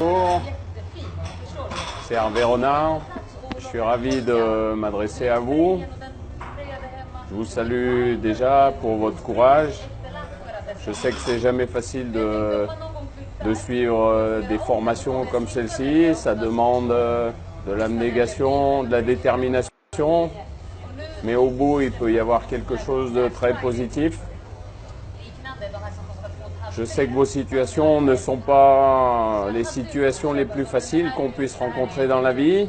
Bonjour, c'est Hervé Renard. Je suis ravi de m'adresser à vous. Je vous salue déjà pour votre courage. Je sais que c'est jamais facile de suivre des formations comme celle-ci. Ça demande de l'abnégation, de la détermination. Mais au bout, il peut y avoir quelque chose de très positif. Je sais que vos situations ne sont pas les situations les plus faciles qu'on puisse rencontrer dans la vie.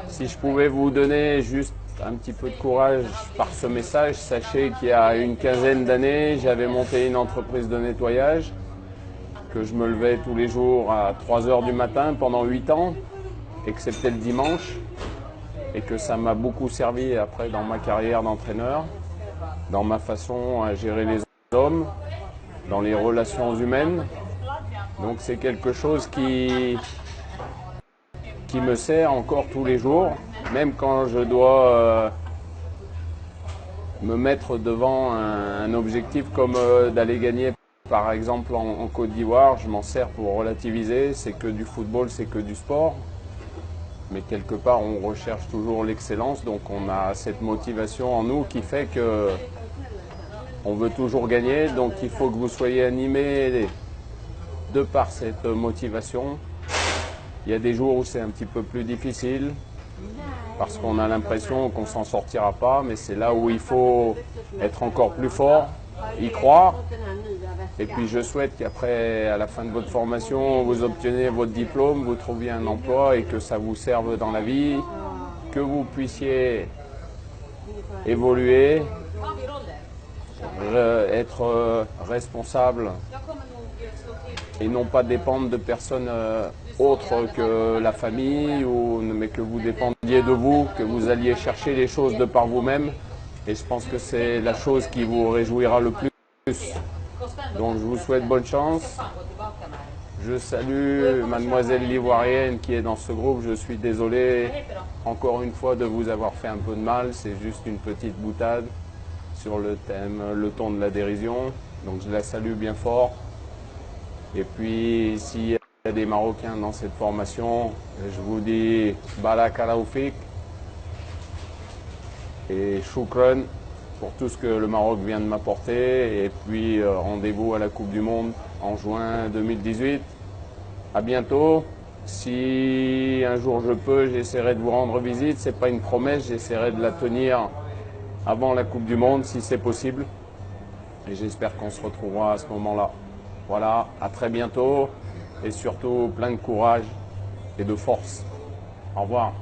Si je pouvais vous donner juste un petit peu de courage par ce message, sachez qu'il y a une quinzaine d'années, j'avais monté une entreprise de nettoyage, que je me levais tous les jours à 3 heures du matin pendant 8 ans, excepté le dimanche, et que ça m'a beaucoup servi après dans ma carrière d'entraîneur, dans ma façon à gérer les hommes, dans les relations humaines. Donc c'est quelque chose qui me sert encore tous les jours, même quand je dois me mettre devant un objectif comme d'aller gagner par exemple en Côte d'Ivoire. Je m'en sers pour relativiser, c'est que du football, c'est que du sport, mais quelque part on recherche toujours l'excellence, donc on a cette motivation en nous qui fait que on veut toujours gagner, donc il faut que vous soyez animés de par cette motivation. Il y a des jours où c'est un petit peu plus difficile, parce qu'on a l'impression qu'on ne s'en sortira pas, mais c'est là où il faut être encore plus fort, y croire. Et puis je souhaite qu'après, à la fin de votre formation, vous obteniez votre diplôme, vous trouviez un emploi et que ça vous serve dans la vie, que vous puissiez évoluer, être responsable et non pas dépendre de personnes autres que la famille, mais que vous dépendiez de vous, que vous alliez chercher les choses de par vous-même. Et je pense que c'est la chose qui vous réjouira le plus. Donc je vous souhaite bonne chance. Je salue mademoiselle l'Ivoirienne qui est dans ce groupe. Je suis désolé encore une fois de vous avoir fait un peu de mal. C'est juste une petite boutade sur le thème, le ton de la dérision. Donc je la salue bien fort. Et puis s'il y a des Marocains dans cette formation, je vous dis Barakallahu fik et Shukran pour tout ce que le Maroc vient de m'apporter. Et puis rendez-vous à la Coupe du Monde en juin 2018. À bientôt. Si un jour je peux, j'essaierai de vous rendre visite. Ce n'est pas une promesse, j'essaierai de la tenir avant la Coupe du Monde si c'est possible. Et j'espère qu'on se retrouvera à ce moment-là. Voilà, à très bientôt et surtout plein de courage et de force. Au revoir.